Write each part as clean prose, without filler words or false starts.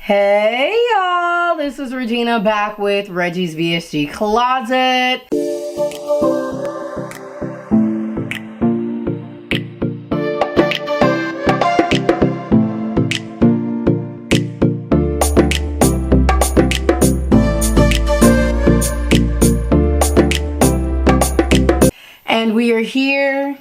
Hey y'all, this is Regina back with Reggie's VSG Closet. And we are here.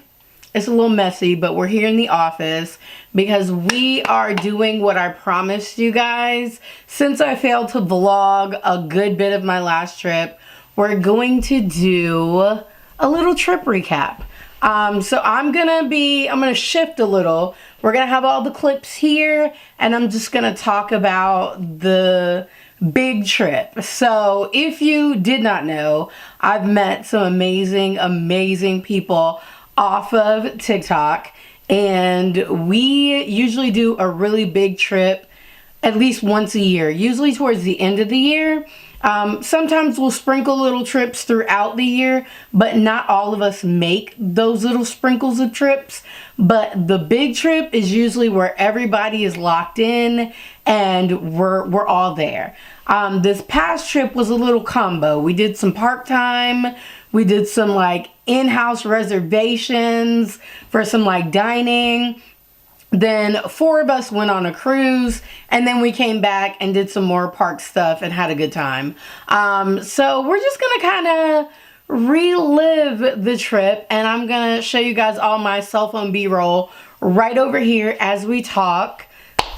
It's a little messy, but we're here in the office because we are doing what I promised you guys. Since I failed to vlog a good bit of my last trip, we're going to do a little trip recap. So I'm gonna shift a little. We're gonna have all the clips here, and I'm just gonna talk about the big trip. So if you did not know, I've met some amazing people off of TikTok, and we usually do a really big trip at least once a year, usually towards the end of the year. Sometimes we'll sprinkle little trips throughout the year, but not all of us make those little sprinkles of trips. But the big trip is usually where everybody is locked in and we're all there. This past trip was a little combo. We did some park time. We did some like in-house reservations for some like dining. Then 4 of us went on a cruise, and then we came back and did some more park stuff and had a good time. So we're just gonna kind of relive the trip, and I'm gonna show you guys all my cell phone B-roll right over here as we talk.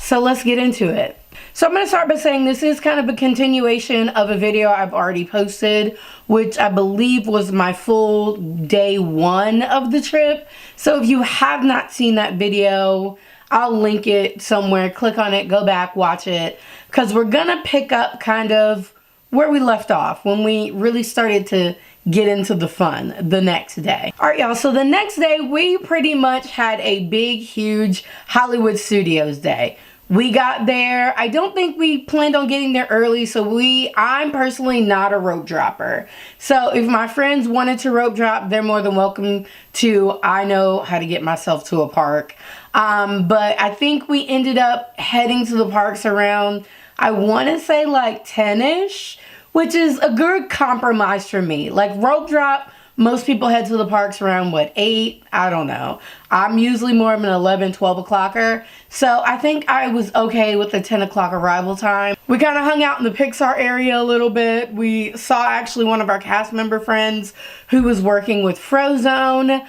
So let's get into it. So I'm going to start by saying this is kind of a continuation of a video I've already posted, which I believe was my full day 1 of the trip. So if you have not seen that video, I'll link it somewhere. Click on it, go back, watch it, because we're going to pick up kind of where we left off when we really started to get into the fun the next day. All right, y'all, so the next day we pretty much had a big, huge Hollywood Studios day. We got there. I don't think we planned on getting there early, so I'm personally not a rope dropper. So if my friends wanted to rope drop, they're more than welcome to. I know how to get myself to a park. But I think we ended up heading to the parks around, I want to say like 10-ish, which is a good compromise for me. Like rope drop, most people head to the parks around, what, 8? I don't know. I'm usually more of an 11, 12 o'clocker. So I think I was okay with the 10 o'clock arrival time. We kind of hung out in the Pixar area a little bit. We saw actually one of our cast member friends who was working with Frozone.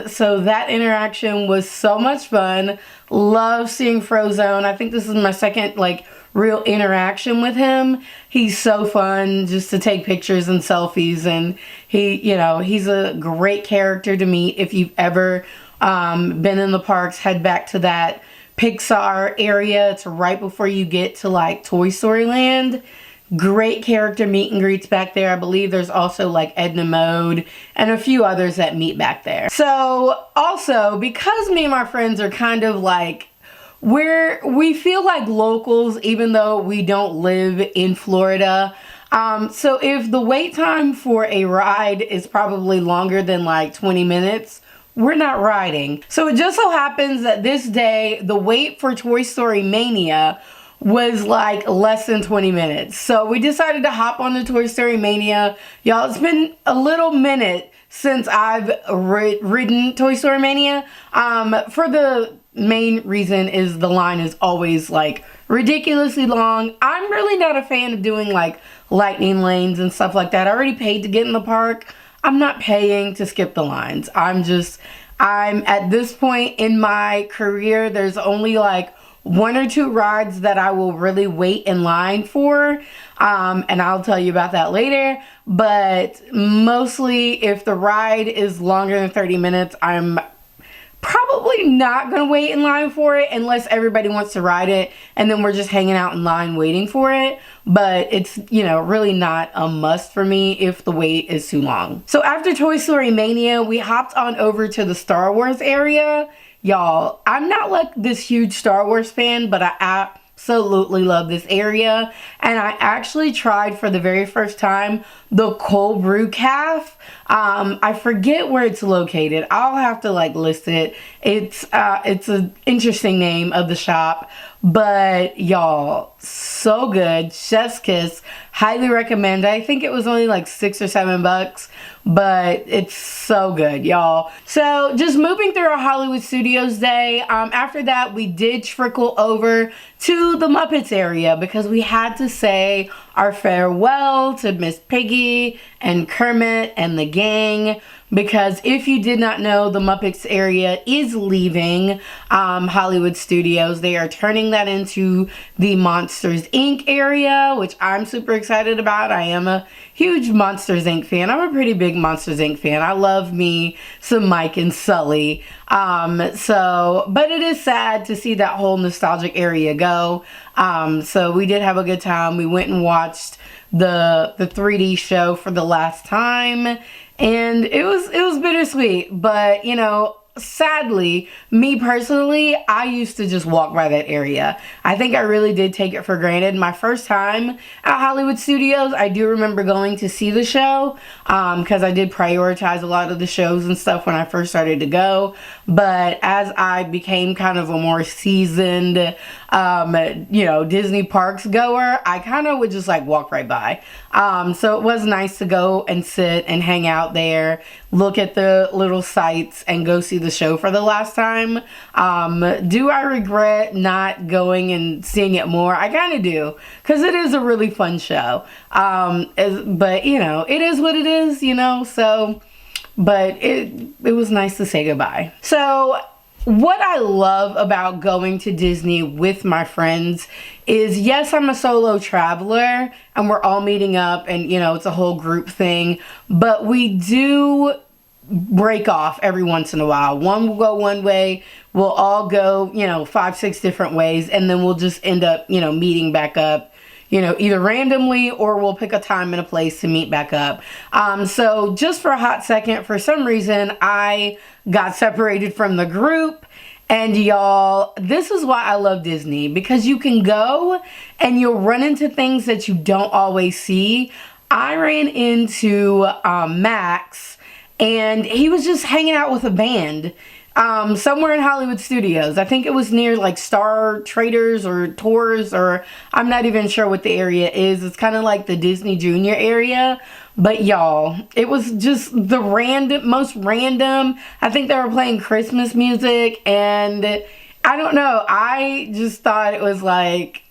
So that interaction was so much fun. Love seeing Frozone. I think this is my second real interaction with him. He's so fun just to take pictures and selfies, and he's a great character to meet. If you've ever been in the parks, head back to that Pixar area. It's right before you get to like Toy Story Land. Great character meet and greets back there. I believe there's also like Edna Mode and a few others that meet back there. So also, because me and my friends are kind of like, we feel like locals even though we don't live in Florida. So if the wait time for a ride is probably longer than like 20 minutes, we're not riding. So it just so happens that this day, the wait for Toy Story Mania was like less than 20 minutes. So we decided to hop on the Toy Story Mania. Y'all, it's been a little minute since I've ridden Toy Story Mania. For the main reason is the line is always like ridiculously long. I'm really not a fan of doing like lightning lanes and stuff like that. I already paid to get in the park. I'm not paying to skip the lines. I'm at this point in my career, there's only like 1 or 2 rides that I will really wait in line for. And I'll tell you about that later. But mostly if the ride is longer than 30 minutes, I'm probably not going to wait in line for it unless everybody wants to ride it and then we're just hanging out in line waiting for it. But it's, really not a must for me if the wait is too long. So after Toy Story Mania, we hopped on over to the Star Wars area. Y'all, I'm not like this huge Star Wars fan, but I absolutely love this area. And I actually tried for the very first time the cold brew calf. I forget where it's located. I'll have to like list it. It's an interesting name of the shop, but y'all, so good. Chef's kiss. Highly recommend. I think it was only like $6 or $7, but it's so good, y'all. So just moving through our Hollywood Studios day. After that, we did trickle over to the Muppets area because we had to say our farewell to Miss Piggy and Kermit and the gang. Because if you did not know, the Muppets area is leaving Hollywood Studios. They are turning that into the Monsters Inc. area, which I'm super excited about. I am a huge Monsters Inc. fan. I'm a pretty big Monsters Inc. fan. I love me some Mike and Sully. But it is sad to see that whole nostalgic area go. So we did have a good time. We went and watched the 3D show for the last time. And it was bittersweet, but you know, sadly, me personally, I used to just walk by that area. I think I really did take it for granted. My first time at Hollywood Studios, I do remember going to see the show because I did prioritize a lot of the shows and stuff when I first started to go. But as I became kind of a more seasoned, Disney parks goer, I kind of would just like walk right by. So it was nice to go and sit and hang out there, look at the little sights, and go see the show for the last time. Do I regret not going and seeing it more? I kind of do, because it is a really fun show. But you know, it is what it is, you know, so, but it was nice to say goodbye. So what I love about going to Disney with my friends is, yes, I'm a solo traveler and we're all meeting up and, you know, it's a whole group thing, but we do break off every once in a while. One will go one way, we'll all go, 5, 6 different ways, and then we'll just end up, meeting back up, either randomly or we'll pick a time and a place to meet back up. So just for a hot second, for some reason, I got separated from the group. And y'all, this is why I love Disney, because you can go and you'll run into things that you don't always see. I ran into Max, and he was just hanging out with a band somewhere in Hollywood Studios. I think it was near like Star Traders or Tours, or I'm not even sure what the area is. It's kind of like the Disney Junior area. But y'all, it was just the most random. I think they were playing Christmas music, and I don't know. I just thought it was like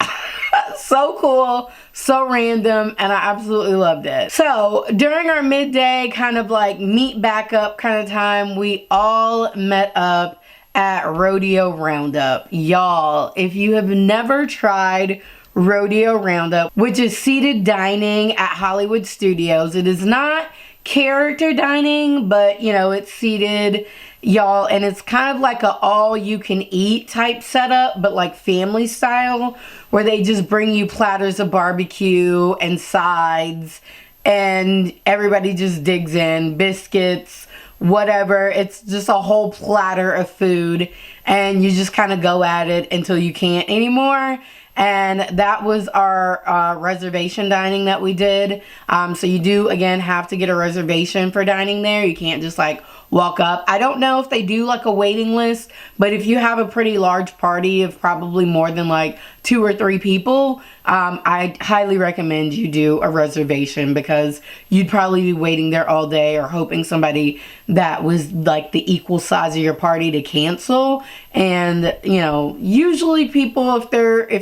so cool, so random, and I absolutely loved it. So during our midday kind of like meet back up kind of time, we all met up at Rodeo Roundup. Y'all, if you have never tried Rodeo Roundup, which is seated dining at Hollywood Studios, it is not character dining, but it's seated, y'all, and it's kind of like a all you can eat type setup, but like family style, where they just bring you platters of barbecue and sides, and everybody just digs in, biscuits, whatever. It's just a whole platter of food, and you just kind of go at it until you can't anymore. And that was our reservation dining that we did. So you do, again, have to get a reservation for dining there. You can't just like walk up. I don't know if they do like a waiting list, but if you have a pretty large party of probably more than like 2 or 3 people, I highly recommend you do a reservation, because you'd probably be waiting there all day or hoping somebody that was like the equal size of your party to cancel. And usually people, if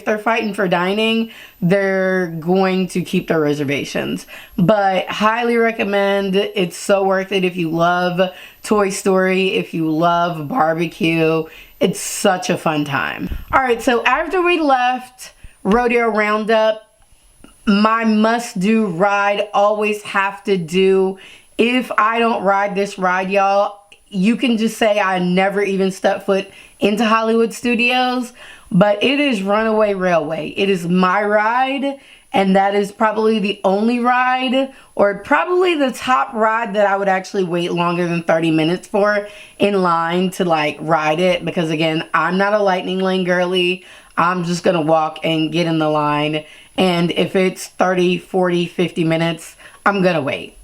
they're fighting for dining, they're going to keep their reservations. But highly recommend. It's so worth it if you love Toy Story, if you love barbecue. It's such a fun time. All right, so after we left Rodeo Roundup, my must-do ride, always have to do, if I don't ride this ride, y'all, you can just say I never even stepped foot into Hollywood Studios, but it is Runaway Railway. It is my ride, and that is probably the only ride, or probably the top ride that I would actually wait longer than 30 minutes for in line to like ride it, because again, I'm not a lightning lane girly. I'm just gonna walk and get in the line. And if it's 30, 40, 50 minutes, I'm gonna wait.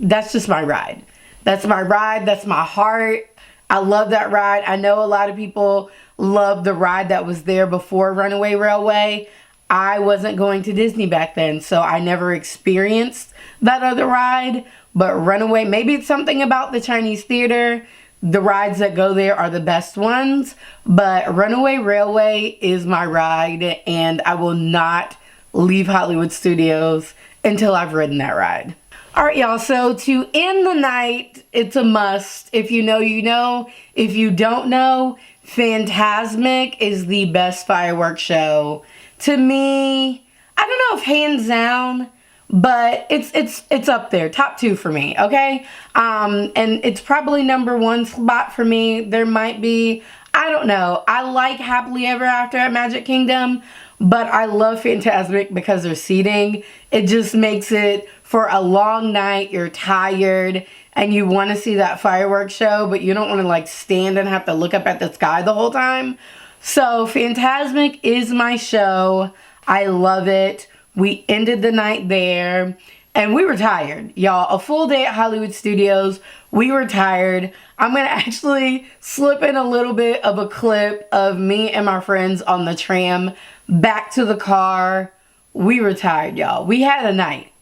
That's just my ride. That's my ride. That's my heart. I love that ride. I know a lot of people love the ride that was there before Runaway Railway. I wasn't going to Disney back then, so I never experienced that other ride. But Runaway, maybe it's something about the Chinese theater. The rides that go there are the best ones. But Runaway Railway is my ride, and I will not leave Hollywood Studios until I've ridden that ride. Alright, y'all, so to end the night, it's a must. If you know, you know. If you don't know, Fantasmic is the best fireworks show. To me, I don't know if hands down, but it's up there. Top 2 for me, okay? And it's probably number 1 spot for me. There might be, I don't know. I like Happily Ever After at Magic Kingdom, but I love Fantasmic because their seating. It just makes it for a long night. You're tired and you want to see that fireworks show, but you don't want to like stand and have to look up at the sky the whole time. So Fantasmic is my show. I love it. We ended the night there and we were tired, y'all. A full day at Hollywood Studios. We were tired. I'm going to actually slip in a little bit of a clip of me and my friends on the tram back to the car. We were tired, y'all. We had a night.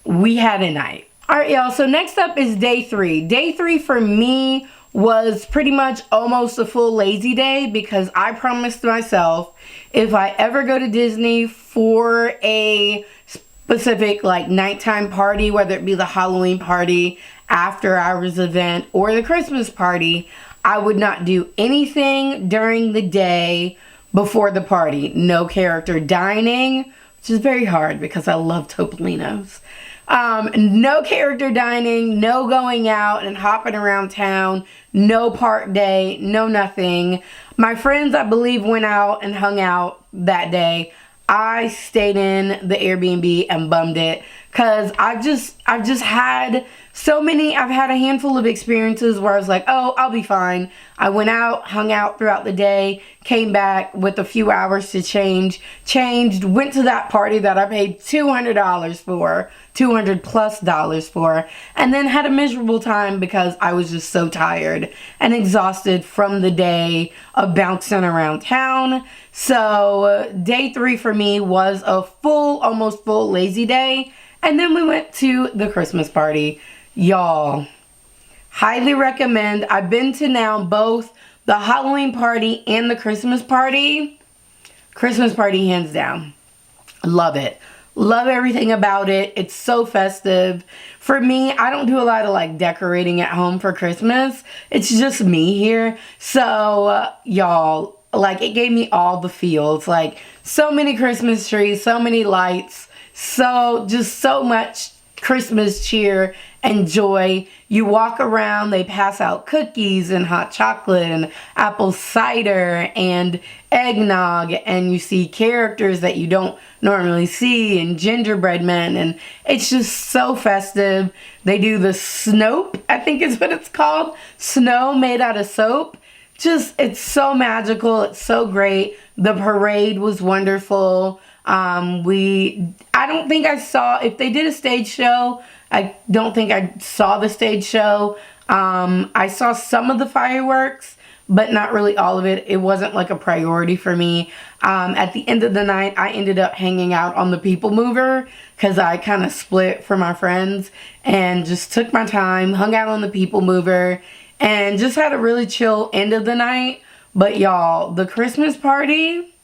We had a night. All right, y'all. So next up is day 3. Day 3 for me was pretty much almost a full lazy day because I promised myself if I ever go to Disney for a specific like nighttime party, whether it be the Halloween party, after hours event, or the Christmas party, I would not do anything during the day before the party. No character dining, which is very hard because I love Topolinos. No character dining, no going out and hopping around town, no park day, no nothing. My friends, I believe, went out and hung out that day. I stayed in the Airbnb and bummed it because I've just had so many, I've had a handful of experiences where I was like, oh, I'll be fine. I went out, hung out throughout the day, came back with a few hours to changed, went to that party that I paid $200 for, $200+ for, and then had a miserable time because I was just so tired and exhausted from the day of bouncing around town. So day 3 for me was a almost full lazy day. And then we went to the Christmas party. Y'all, highly recommend. I've been to now both the Halloween party and the Christmas party. Christmas party, hands down. Love it. Love everything about it. It's so festive. For me, I don't do a lot of like decorating at home for Christmas. It's just me here. So, y'all, like it gave me all the feels. Like so many Christmas trees, so many lights. So just so much Christmas cheer and joy. You walk around, they pass out cookies and hot chocolate and apple cider and eggnog, and you see characters that you don't normally see and gingerbread men, and it's just so festive. They do the Snope, I think is what it's called. Snow made out of soap. Just, it's so magical. It's so great. The parade was wonderful. I don't think I saw, if they did a stage show, I don't think I saw the stage show. I saw some of the fireworks, but not really all of it. It wasn't like a priority for me. At the end of the night, I ended up hanging out on the People Mover because I kind of split from my friends and just took my time, hung out on the People Mover, and just had a really chill end of the night. But y'all, the Christmas party,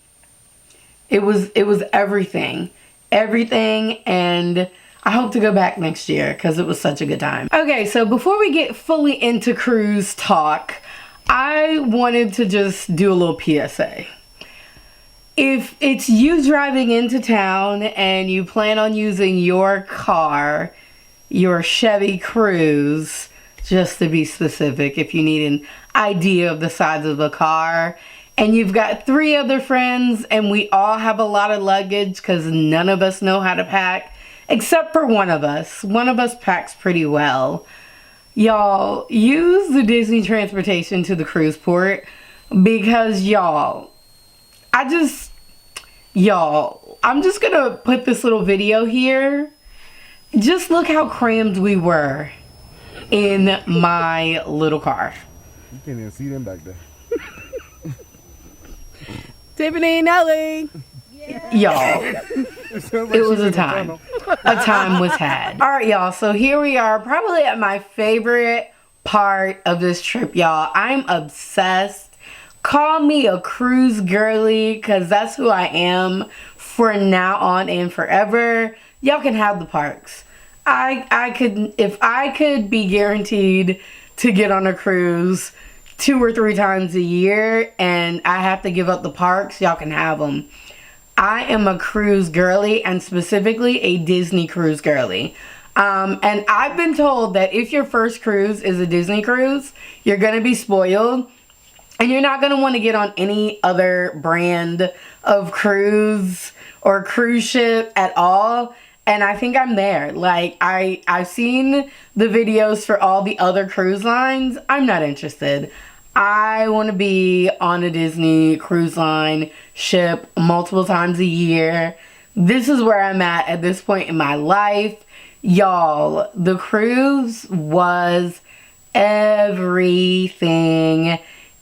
it was everything. Everything, and I hope to go back next year because it was such a good time. Okay, so before we get fully into cruise talk, I wanted to just do a little PSA. If it's you driving into town and you plan on using your car, your Chevy Cruze, just to be specific, if you need an idea of the size of the car, and you've got 3 other friends and we all have a lot of luggage because none of us know how to pack, except for one of us. One of us packs pretty well. Y'all, use the Disney transportation to the cruise port because y'all, y'all, I'm just gonna put this little video here. Just look how crammed we were in my little car. You can't even see them back there. Tiffany, Nelly. Y'all, it was a time. A time was had. All right, y'all. So here we are, probably at my favorite part of this trip, y'all. I'm obsessed. Call me a cruise girly, because that's who I am for now on and forever. Y'all can have the parks. I could, if I could be guaranteed to get on a cruise 2 or 3 times a year and I have to give up the parks, y'all can have them. I am a cruise girly, and specifically a Disney cruise girly. And I've been told that if your first cruise is a Disney cruise, you're going to be spoiled. And you're not going to want to get on any other brand of cruise or cruise ship at all. And I think I'm there. Like, I've seen the videos for all the other cruise lines. I'm not interested. I want to be on a Disney cruise line ship multiple times a year. This is where I'm at this point in my life. Y'all, the cruise was everything.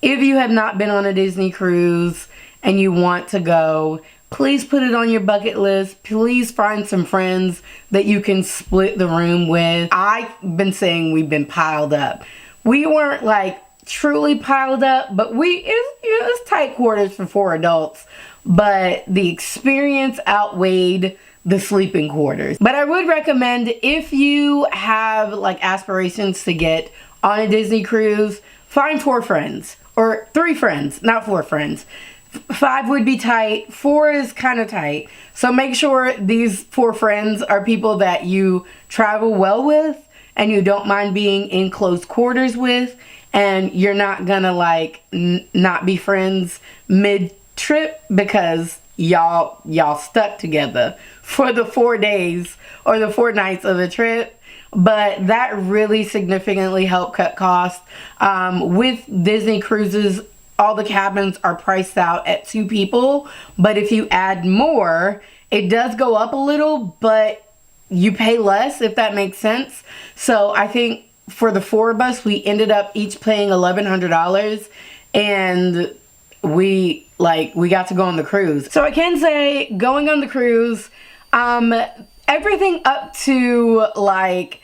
If you have not been on a Disney cruise and you want to go, please put it on your bucket list. Please find some friends that you can split the room with. I've been saying we've been piled up. We weren't like truly piled up, but it's tight quarters for 4 adults, but the experience outweighed the sleeping quarters. But I would recommend, if you have like aspirations to get on a Disney cruise, find 4 friends or 3 friends, not 4 friends. 5 would be tight. 4 is kind of tight. So make sure these 4 friends are people that you travel well with and you don't mind being in close quarters with, and you're not gonna like not be friends mid-trip because y'all stuck together for the 4 days or the 4 nights of the trip. But that really significantly helped cut costs. With Disney cruises, all the cabins are priced out at 2 people, but if you add more, it does go up a little, but you pay less, if that makes sense. So I think for the 4 of us, we ended up each paying $1,100, and we got to go on the cruise. So I can say, going on the cruise, everything up to like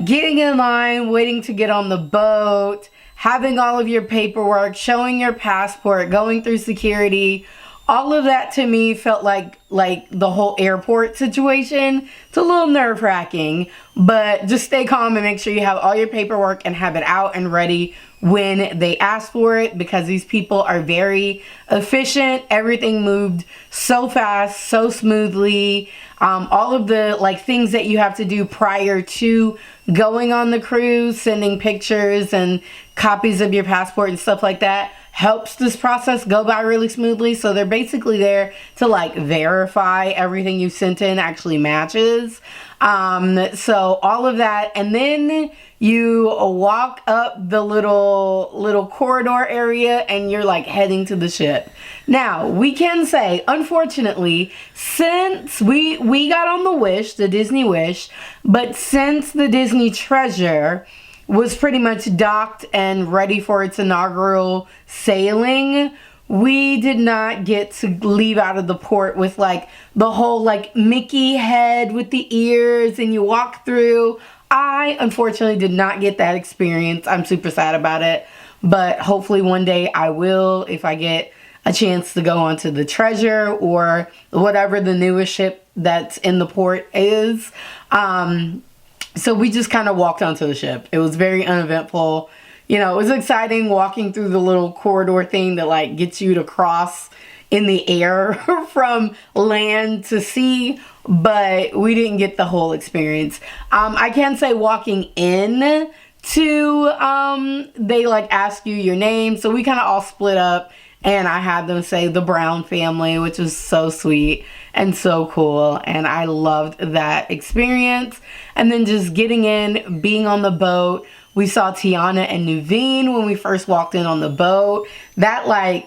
getting in line, waiting to get on the boat, having all of your paperwork, showing your passport, going through security, all of that to me felt like the whole airport situation. It's a little nerve-wracking, but just stay calm and make sure you have all your paperwork and have it out and ready when they ask for it, because these people are very efficient. Everything moved so fast, so smoothly. All of the things that you have to do prior to going on the cruise, sending pictures and copies of your passport and stuff like that, helps this process go by really smoothly. So they're basically there to verify everything you sent in actually matches. So all of that, and then you walk up the little corridor area and you're heading to the ship. Now, we can say, unfortunately, since we got on the Wish, the Disney Wish, but since the Disney Treasure was pretty much docked and ready for its inaugural sailing, we did not get to leave out of the port with the whole Mickey head with the ears and you walk through. I unfortunately did not get that experience. I'm super sad about it, but hopefully one day I will, if I get a chance to go onto the Treasure or whatever the newest ship that's in the port is. So we just kind of walked onto the ship. It was very uneventful. You know, it was exciting walking through the little corridor thing that gets you to cross in the air from land to sea, but we didn't get the whole experience. I can say walking in to, they ask you your name. So we kind of all split up and I had them say the Brown family, which was so sweet and so cool. And I loved that experience. And then just getting in, being on the boat, We saw Tiana and Nuveen when we first walked in on the boat. That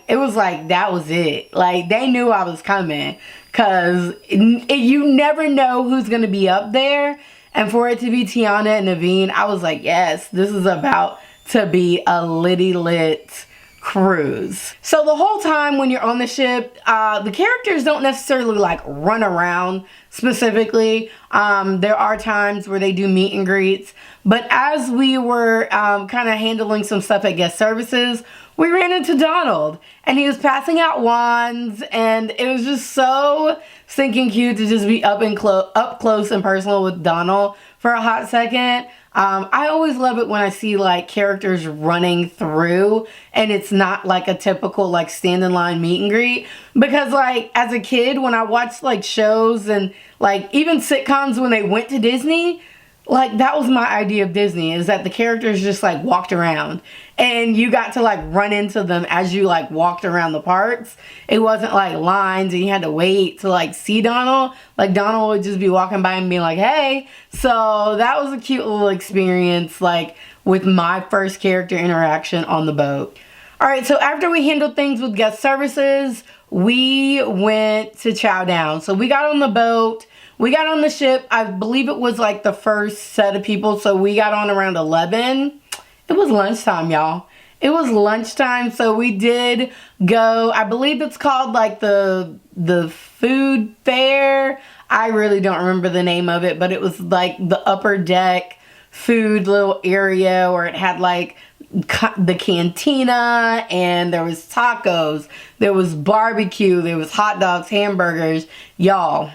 it was like, that was it. Like, they knew I was coming. Because you never know who's going to be up there. And for it to be Tiana and Nuveen, I was like, yes, this is about to be a litty lit cruise. So the whole time when you're on the ship, the characters don't necessarily like run around specifically. There are times where they do meet and greets, but as we were kind of handling some stuff at guest services, we ran into Donald and he was passing out wands, and it was just so stinking cute to just be up close and personal with Donald for a hot second. I always love it when I see like characters running through and it's not like a typical like stand in line meet and greet, because like as a kid when I watched like shows and like even sitcoms when they went to Disney, like that was my idea of Disney, is that the characters just like walked around and you got to like run into them as you like walked around the parks. It wasn't like lines and you had to wait to like see Donald. Like Donald would just be walking by and be like, hey. So that was a cute little experience like with my first character interaction on the boat. Alright, so after we handled things with guest services, we went to chow down. So we got on the boat. We got on the ship. I believe it was like the first set of people. So we got on around 11. It was lunchtime, y'all. It was lunchtime. So we did go, I believe it's called like the food fair. I really don't remember the name of it, but it was like the upper deck food little area where it had like the cantina, and there was tacos, there was barbecue, there was hot dogs, hamburgers. Y'all,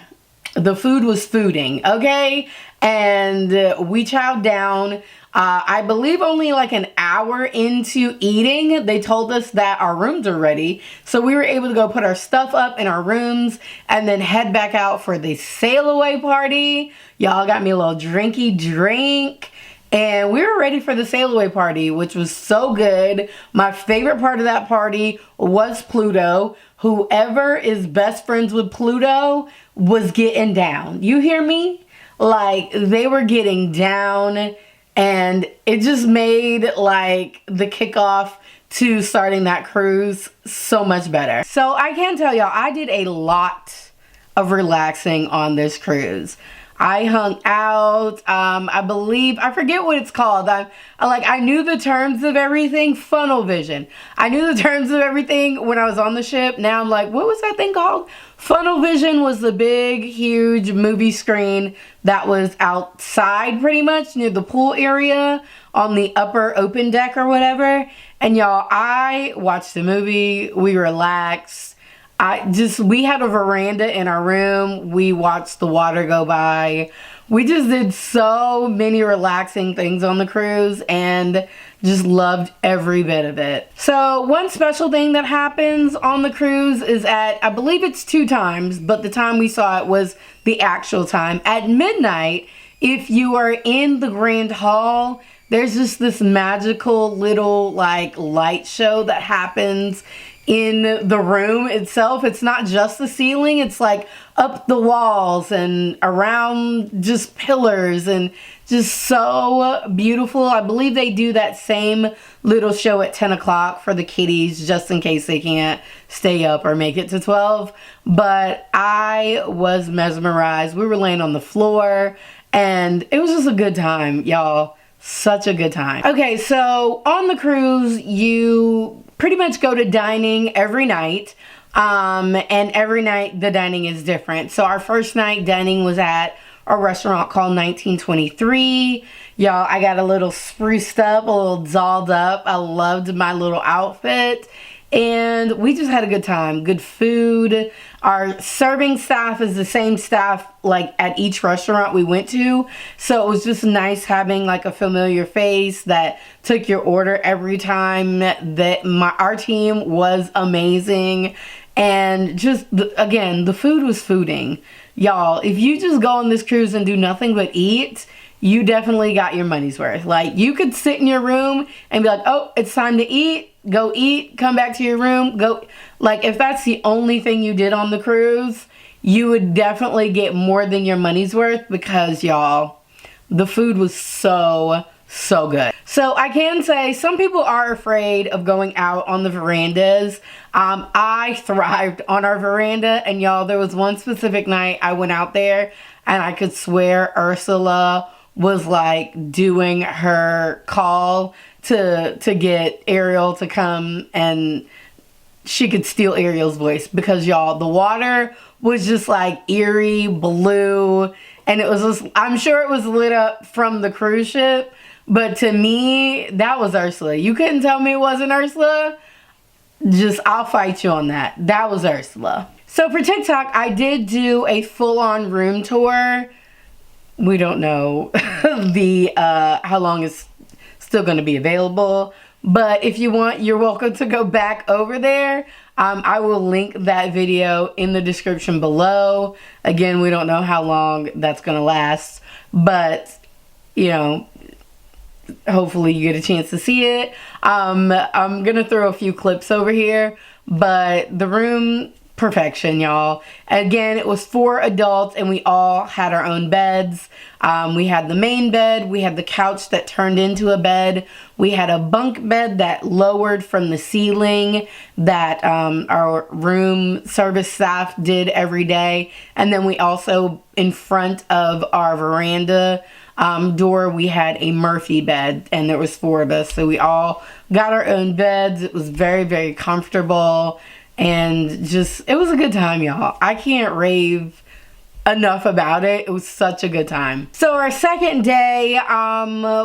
the food was fooding, okay? And we chowed down. I believe only like an hour into eating, they told us that our rooms are ready. So we were able to go put our stuff up in our rooms and then head back out for the sail away party. Y'all got me a little drinky drink. And we were ready for the sail away party, which was so good. My favorite part of that party was Pluto. Whoever is best friends with Pluto was getting down. You hear me? Like, they were getting down, and it just made like the kickoff to starting that cruise so much better. So I can tell y'all, I did a lot of relaxing on this cruise. I hung out, I forget what it's called. I knew the terms of everything. Funnel vision. I knew the terms of everything when I was on the ship. Now I'm like, what was that thing called? Funnel vision was the big, huge movie screen that was outside pretty much near the pool area on the upper open deck or whatever. And y'all, I watched the movie. We relaxed. We had a veranda in our room. We watched the water go by. We just did so many relaxing things on the cruise and just loved every bit of it. So one special thing that happens on the cruise is I believe it's 2 times, but the time we saw it was the actual time. At midnight, if you are in the Grand Hall, there's just this magical little like light show that happens in the room itself. It's not just the ceiling, it's like up the walls and around just pillars, and just so beautiful. I believe they do that same little show at 10 o'clock for the kiddies, just in case they can't stay up or make it to 12. But I was mesmerized. We were laying on the floor and it was just a good time, y'all. Such a good time. Okay, so on the cruise, you pretty much go to dining every night, and every night the dining is different. So our first night dining was at a restaurant called 1923. Y'all, I got a little spruced up, a little dolled up. I loved my little outfit, and we just had a good time. Good food. Our serving staff is the same staff like at each restaurant we went to, so it was just nice having like a familiar face that took your order every time. Our team was amazing, and just again, the food was fooding. Y'all, if you just go on this cruise and do nothing but eat, you definitely got your money's worth. Like, you could sit in your room and be like, oh, it's time to eat. Go eat, come back to your room, go. Like, if that's the only thing you did on the cruise, you would definitely get more than your money's worth, because y'all, the food was so so good. So I can say some people are afraid of going out on the verandas. I thrived on our veranda, and y'all, there was one specific night I went out there and I could swear Ursula was like doing her call to get Ariel to come, and she could steal Ariel's voice because y'all, the water was just like eerie blue, and it was just, I'm sure it was lit up from the cruise ship, but to me, that was Ursula. You couldn't tell me it wasn't Ursula. Just, I'll fight you on that. That was Ursula. So for TikTok, I did do a full-on room tour. We don't know how long it's still going to be available. But if you want, you're welcome to go back over there. I will link that video in the description below. Again, we don't know how long that's going to last. But, you know, hopefully you get a chance to see it. I'm going to throw a few clips over here. But the room, perfection, y'all. Again, it was 4 adults and we all had our own beds. We had the main bed, we had the couch that turned into a bed, we had a bunk bed that lowered from the ceiling that our room service staff did every day, and then we also, in front of our veranda door, we had a Murphy bed, and there was 4 of us, so we all got our own beds. It was very, very comfortable. And just, it was a good time, y'all. I can't rave enough about it. It was such a good time. So our second day,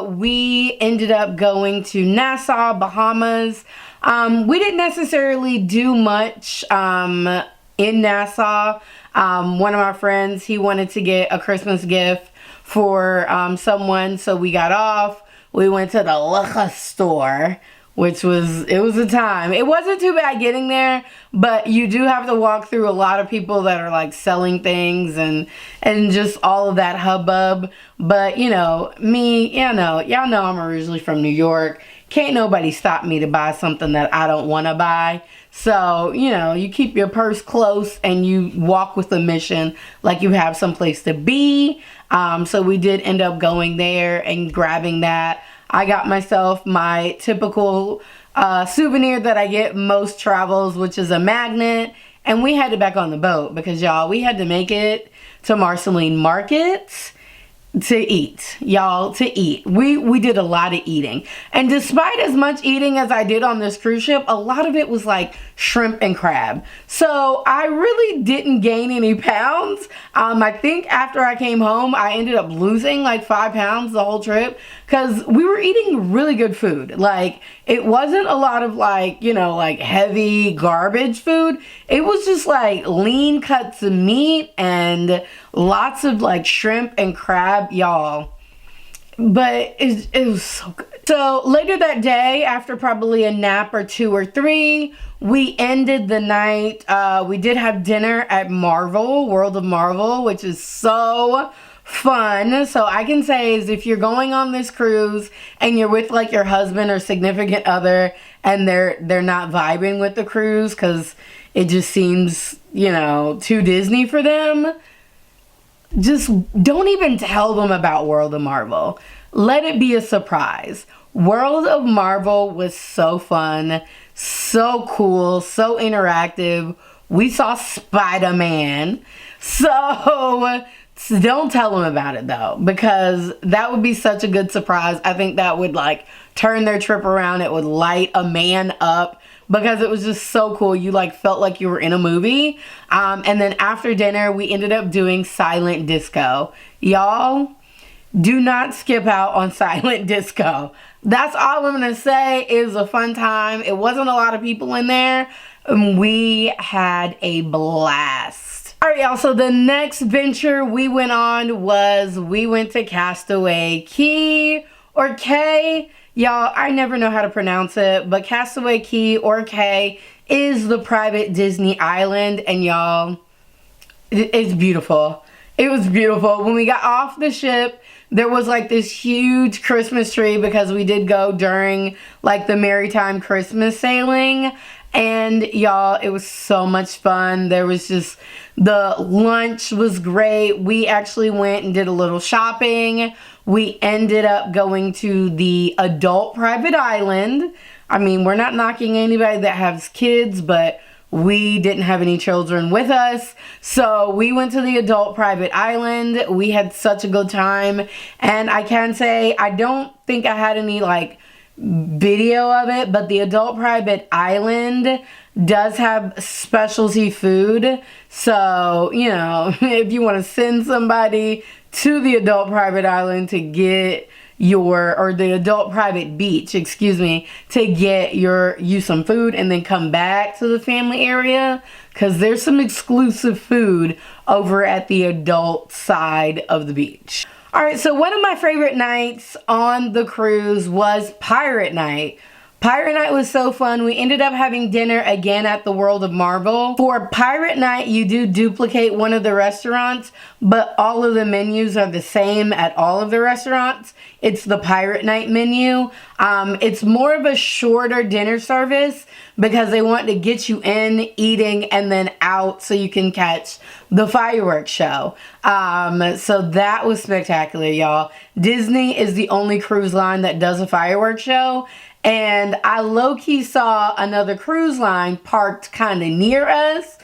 we ended up going to Nassau, Bahamas. We didn't necessarily do much in Nassau. One of my friends, he wanted to get a Christmas gift for someone, so we got off. We went to the liquor store, which was, it was a time. It wasn't too bad getting there, but you do have to walk through a lot of people that are like selling things and just all of that hubbub. But you know, me, y'all know I'm originally from New York. Can't nobody stop me to buy something that I don't want to buy. So, you know, you keep your purse close and you walk with a mission like you have someplace to be. So we did end up going there and grabbing that. I got myself my typical souvenir that I get most travels, which is a magnet. And we headed back on the boat because, y'all, we had to make it to Marceline Market to eat. Y'all, to eat. We did a lot of eating. And despite as much eating as I did on this cruise ship, a lot of it was like shrimp and crab. So I really didn't gain any pounds. I think after I came home, I ended up losing like 5 pounds the whole trip because we were eating really good food. Like, it wasn't a lot of like, you know, like heavy garbage food. It was just like lean cuts of meat and lots of like shrimp and crab, y'all. But it was so good. So later that day, after probably a nap or 2 or 3, we ended the night. We did have dinner at Marvel, World of Marvel, which is so fun. So I can say is if you're going on this cruise and you're with like your husband or significant other and they're not vibing with the cruise because it just seems, you know, too Disney for them, just don't even tell them about World of Marvel. Let it be a surprise. World of Marvel was so fun, so cool, so interactive. We saw Spider-Man. So don't tell them about it though, because that would be such a good surprise. I think that would like turn their trip around. It would light a man up because it was just so cool. You like felt like you were in a movie. And then after dinner, we ended up doing silent disco. Y'all, do not skip out on silent disco. That's all I'm gonna say. It was a fun time. It wasn't a lot of people in there. We had a blast. All right, y'all, so the next venture we went on was we went to Castaway Cay or Cay. Y'all, I never know how to pronounce it, but Castaway Cay or Cay is the private Disney island, and y'all, it's beautiful. It was beautiful. When we got off the ship, there was like this huge Christmas tree because we did go during like the maritime Christmas sailing, And y'all, it was so much fun. There was just, the lunch was great. We actually went and did a little shopping. We ended up going to the adult private island. I mean, we're not knocking anybody that has kids, but we didn't have any children with us. So we went to the adult private island. We had such a good time. And I can say, I don't think I had any like video of it, but the adult private island does have specialty food. So, you know, if you want to send somebody to the adult private island to get your, or the adult private beach, excuse me, to get you some food and then come back to the family area, because there's some exclusive food over at the adult side of the beach. Alright, so one of my favorite nights on the cruise was Pirate Night. Pirate Night was so fun. We ended up having dinner again at the World of Marvel. For Pirate Night, you do duplicate one of the restaurants, but all of the menus are the same at all of the restaurants. It's the Pirate Night menu. It's more of a shorter dinner service because they want to get you in, eating, and then out so you can catch the fireworks show. So that was spectacular, y'all. Disney is the only cruise line that does a fireworks show. And I low-key saw another cruise line parked kind of near us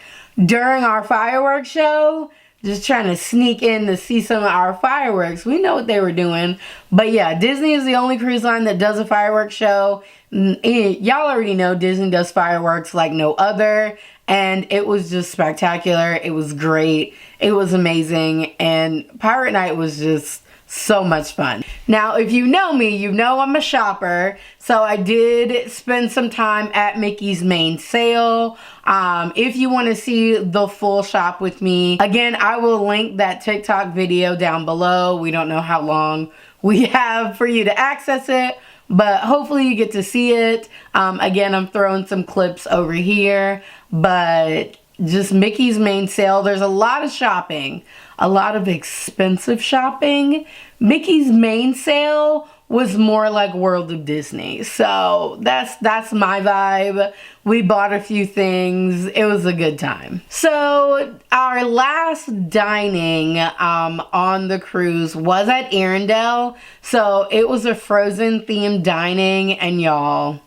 during our fireworks show, just trying to sneak in to see some of our fireworks. We know what they were doing. But yeah, Disney is the only cruise line that does a fireworks show. Y'all already know Disney does fireworks like no other. And it was just spectacular. It was great. It was amazing. And Pirate Night was just so much fun. Now, if you know me, you know I'm a shopper. So I did spend some time at Mickey's main sale. If you want to see the full shop with me, again, I will link that TikTok video down below. We don't know how long we have for you to access it, but hopefully you get to see it. Again, I'm throwing some clips over here, but just Mickey's main sale. There's a lot of shopping, a lot of expensive shopping. Mickey's main sale was more like World of Disney. So that's my vibe. We bought a few things. It was a good time. So our last dining on the cruise was at Arendelle. So it was a Frozen themed dining, and y'all,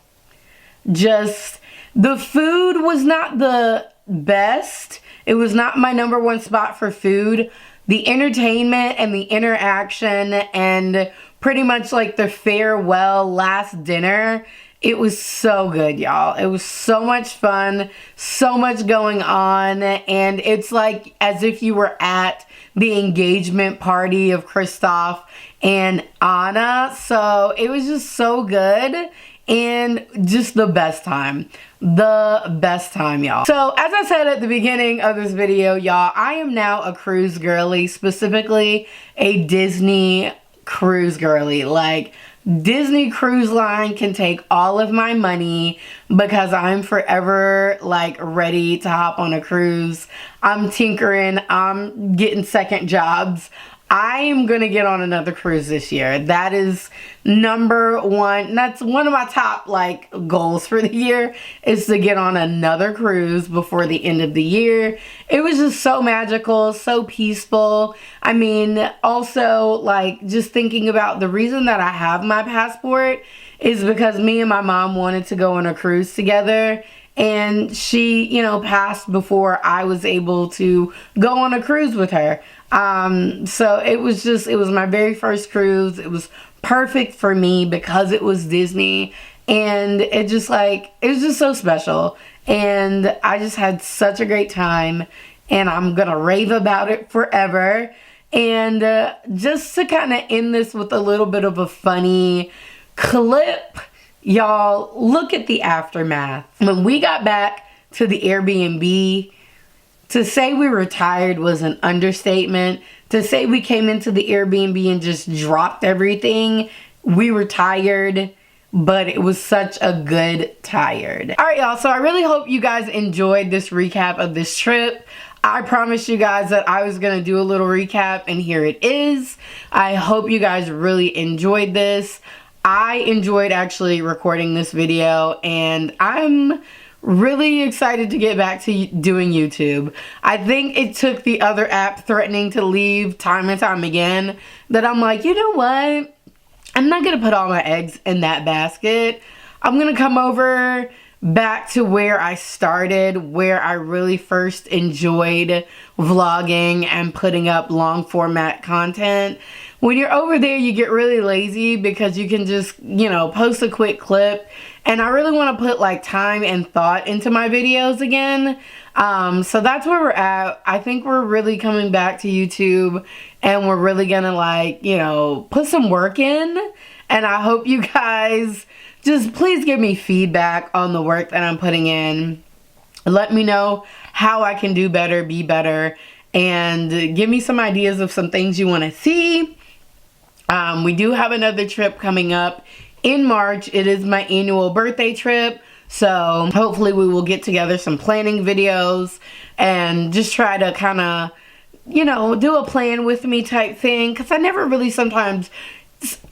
just the food was not the best. It was not my number one spot for food. The entertainment and the interaction and pretty much like the farewell last dinner, it was so good, y'all. It was so much fun, so much going on, and it's like as if you were at the engagement party of Kristoff and Anna. So it was just so good and just the best time. The best time, y'all. So as I said at the beginning of this video, y'all, I am now a cruise girly, specifically a Disney cruise girly. Like, Disney Cruise Line can take all of my money because I'm forever like ready to hop on a cruise. I'm tinkering, I'm getting second jobs. I am going to get on another cruise this year. That is number one. That's one of my top like goals for the year, is to get on another cruise before the end of the year. It was just so magical, so peaceful. I mean, also like just thinking about the reason that I have my passport is because me and my mom wanted to go on a cruise together. And she, you know, passed before I was able to go on a cruise with her. So it was my very first cruise. It was perfect for me because it was Disney, and it was just so special. And I just had such a great time, and I'm gonna rave about it forever. And just to kind of end this with a little bit of a funny clip, y'all, look at the aftermath. When we got back to the Airbnb, to say we were tired was an understatement. To say we came into the Airbnb and just dropped everything, we were tired, but it was such a good tired. All right, y'all, so I really hope you guys enjoyed this recap of this trip. I promised you guys that I was going to do a little recap, and here it is. I hope you guys really enjoyed this. I enjoyed actually recording this video, and I'm really excited to get back to doing YouTube. I think it took the other app threatening to leave time and time again that I'm like, you know what? I'm not going to put all my eggs in that basket. I'm going to come over back to where I started, where I really first enjoyed vlogging and putting up long format content. When you're over there, you get really lazy because you can just, you know, post a quick clip. And I really want to put like time and thought into my videos again. So that's where we're at. I think we're really coming back to YouTube and we're really gonna like, you know, put some work in. And I hope you guys just please give me feedback on the work that I'm putting in. Let me know how I can do better, be better, and give me some ideas of some things you want to see. We do have another trip coming up in March. It is my annual birthday trip. So hopefully we will get together some planning videos and just try to kind of, you know, do a plan with me type thing. Because I never really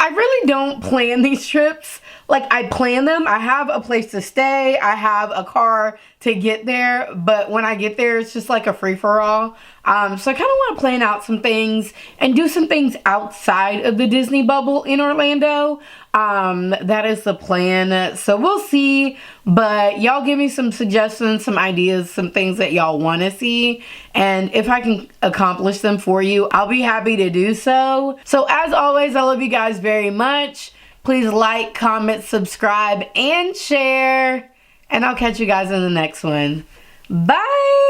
I really don't plan these trips. Like, I plan them. I have a place to stay. I have a car to get there. But when I get there, it's just like a free-for-all. So I kind of want to plan out some things and do some things outside of the Disney bubble in Orlando. That is the plan. So we'll see. But y'all give me some suggestions, some ideas, some things that y'all want to see. And if I can accomplish them for you, I'll be happy to do so. So as always, I love you guys very much. Please like, comment, subscribe, and share. And I'll catch you guys in the next one. Bye!